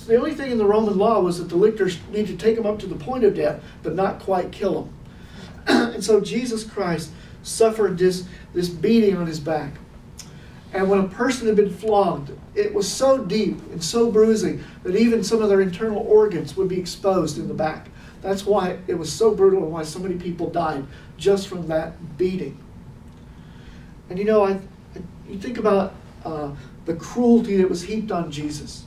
The only thing in the Roman law was that the lictors needed to take him up to the point of death, but not quite kill him. And so Jesus Christ suffered this beating on his back. And when a person had been flogged, it was so deep and so bruising that even some of their internal organs would be exposed in the back. That's why it was so brutal and why so many people died just from that beating. And you know, you think about the cruelty that was heaped on Jesus.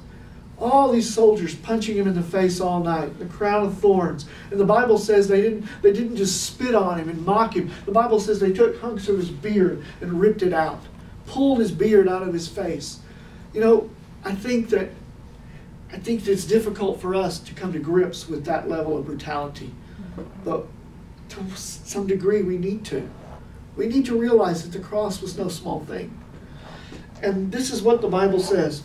All these soldiers punching him in the face all night, the crown of thorns. And the Bible says they didn't just spit on him and mock him. The Bible says they took hunks of his beard and ripped it out, pulled his beard out of his face. You know, I think that it's difficult for us to come to grips with that level of brutality. But to some degree we need to. We need to realize that the cross was no small thing. And this is what the Bible says.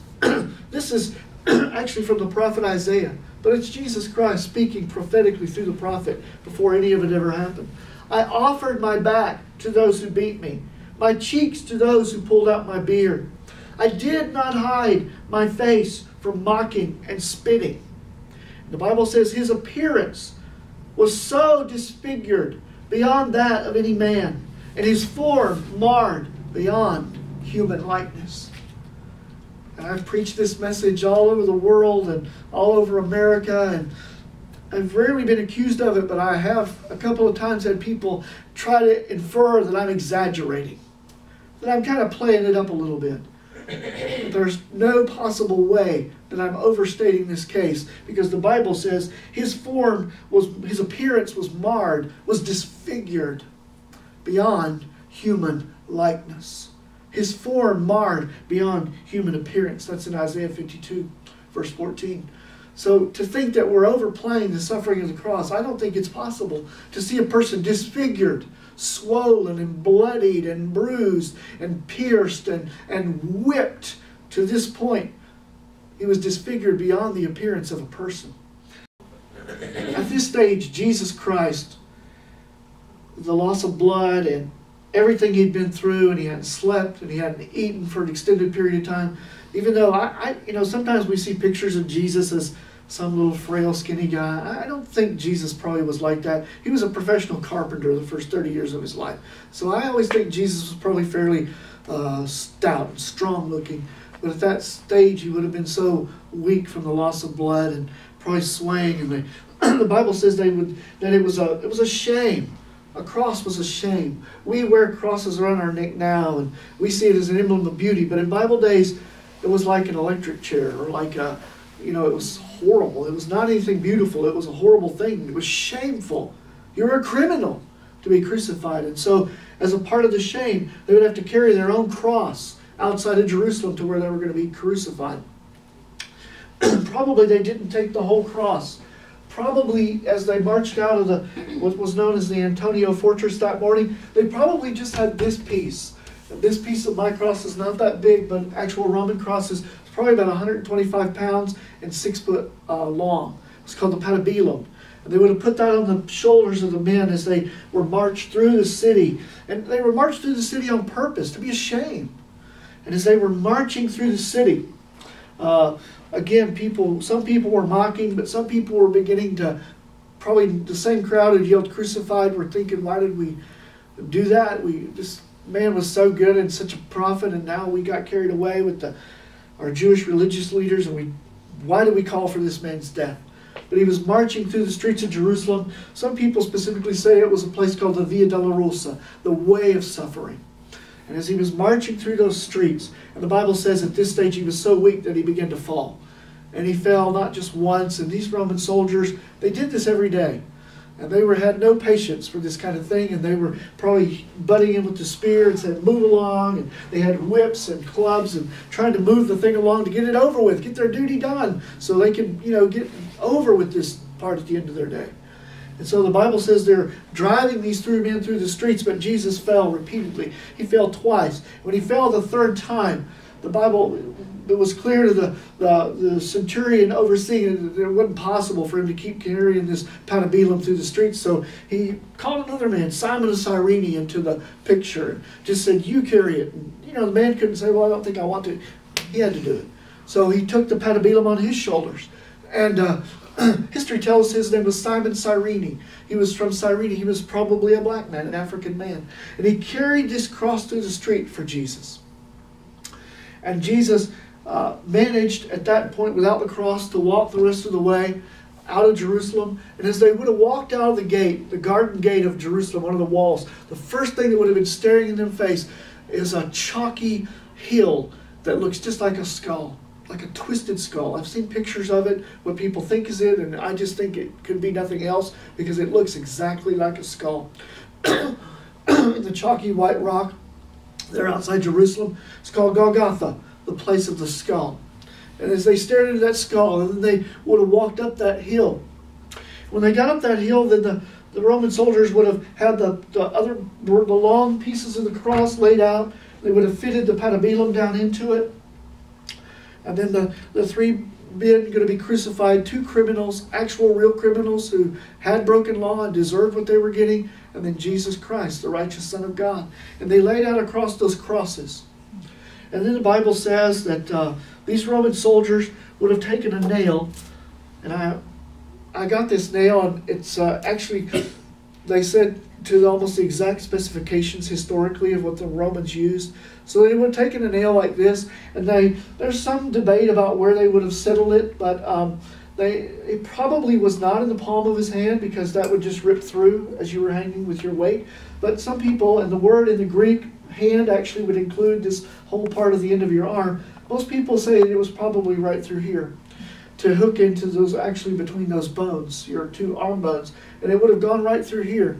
This is actually from the prophet Isaiah, but it's Jesus Christ speaking prophetically through the prophet before any of it ever happened. I offered my back to those who beat me, my cheeks to those who pulled out my beard. I did not hide my face from mocking and spitting. The Bible says his appearance was so disfigured beyond that of any man, and his form marred beyond human likeness. And I've preached this message all over the world and all over America, and I've rarely been accused of it, but I have a couple of times had people try to infer that I'm exaggerating, that I'm kind of playing it up a little bit. But there's no possible way that I'm overstating this case, because the Bible says his appearance was marred, was disfigured beyond human likeness. His form marred beyond human appearance. That's in Isaiah 52, verse 14. So to think that we're overplaying the suffering of the cross, I don't think it's possible to see a person disfigured, swollen and bloodied and bruised and pierced and whipped to this point. He was disfigured beyond the appearance of a person. At this stage, Jesus Christ, the loss of blood and everything he'd been through, and he hadn't slept and he hadn't eaten for an extended period of time. Even though sometimes we see pictures of Jesus as some little frail, skinny guy. I don't think Jesus probably was like that. He was a professional carpenter the first 30 years of his life. So I always think Jesus was probably fairly stout and strong looking. But at that stage, he would have been so weak from the loss of blood and probably swaying. And the Bible says that it was a shame. A cross was a shame. We wear crosses around our neck now, and we see it as an emblem of beauty. But in Bible days, it was like an electric chair, or like it was horrible. It was not anything beautiful. It was a horrible thing. It was shameful. You were a criminal to be crucified. And so, as a part of the shame, they would have to carry their own cross outside of Jerusalem to where they were going to be crucified. Probably they didn't take the whole cross. Probably as they marched out of what was known as the Antonia Fortress that morning, they probably just had this piece. This piece of my cross is not that big, but actual Roman cross is probably about 125 pounds and 6 foot long. It's called the patibulum. And they would have put that on the shoulders of the men as they were marched through the city. And they were marched through the city on purpose, to be ashamed. And as they were marching through the city, again, some people were mocking, but some people were beginning to, probably the same crowd who yelled crucified were thinking, why did we do that? This man was so good and such a prophet, and now we got carried away with our Jewish religious leaders, and why did we call for this man's death? But he was marching through the streets of Jerusalem. Some people specifically say it was a place called the Via Dolorosa, the way of suffering. And as he was marching through those streets, and the Bible says at this stage he was so weak that he began to fall. And he fell not just once, and these Roman soldiers, they did this every day. And they had no patience for this kind of thing, and they were probably butting him with the spear and said, move along, and they had whips and clubs and trying to move the thing along to get it over with, get their duty done, so they could, get over with this part at the end of their day. And so the Bible says they're driving these three men through the streets, but Jesus fell repeatedly. He fell twice. When he fell the third time, the Bible, it was clear to the centurion overseeing it that it wasn't possible for him to keep carrying this patibulum through the streets. So he called another man, Simon of Cyrene, into the picture and just said, you carry it. And, the man couldn't say, well, I don't think I want to. He had to do it. So he took the patibulum on his shoulders. And history tells us his name was Simon Cyrene. He was from Cyrene. He was probably a black man, an African man. And he carried this cross through the street for Jesus. And Jesus managed at that point without the cross to walk the rest of the way out of Jerusalem. And as they would have walked out of the gate, the garden gate of Jerusalem, one of the walls, the first thing that would have been staring in their face is a chalky hill that looks just like a skull, like a twisted skull. I've seen pictures of it, what people think is it, and I just think it could be nothing else because it looks exactly like a skull. The chalky white rock there outside Jerusalem, it's called Golgotha, the place of the skull. And as they stared into that skull, and then they would have walked up that hill. When they got up that hill, then the Roman soldiers would have had the long pieces of the cross laid out. They would have fitted the patibulum down into it. And then the three men going to be crucified, two criminals, actual real criminals who had broken law and deserved what they were getting, and then Jesus Christ, the righteous Son of God. And they laid out across those crosses. And then the Bible says that these Roman soldiers would have taken a nail, and I got this nail, and it's actually, they said, to almost the exact specifications historically of what the Romans used. So they would have taken a nail like this, and there's some debate about where they would have settled it, but it probably was not in the palm of his hand because that would just rip through as you were hanging with your weight. But some people, and the word in the Greek, hand, actually would include this whole part of the end of your arm. Most people say it was probably right through here to hook into those, actually between those bones, your two arm bones, and it would have gone right through here.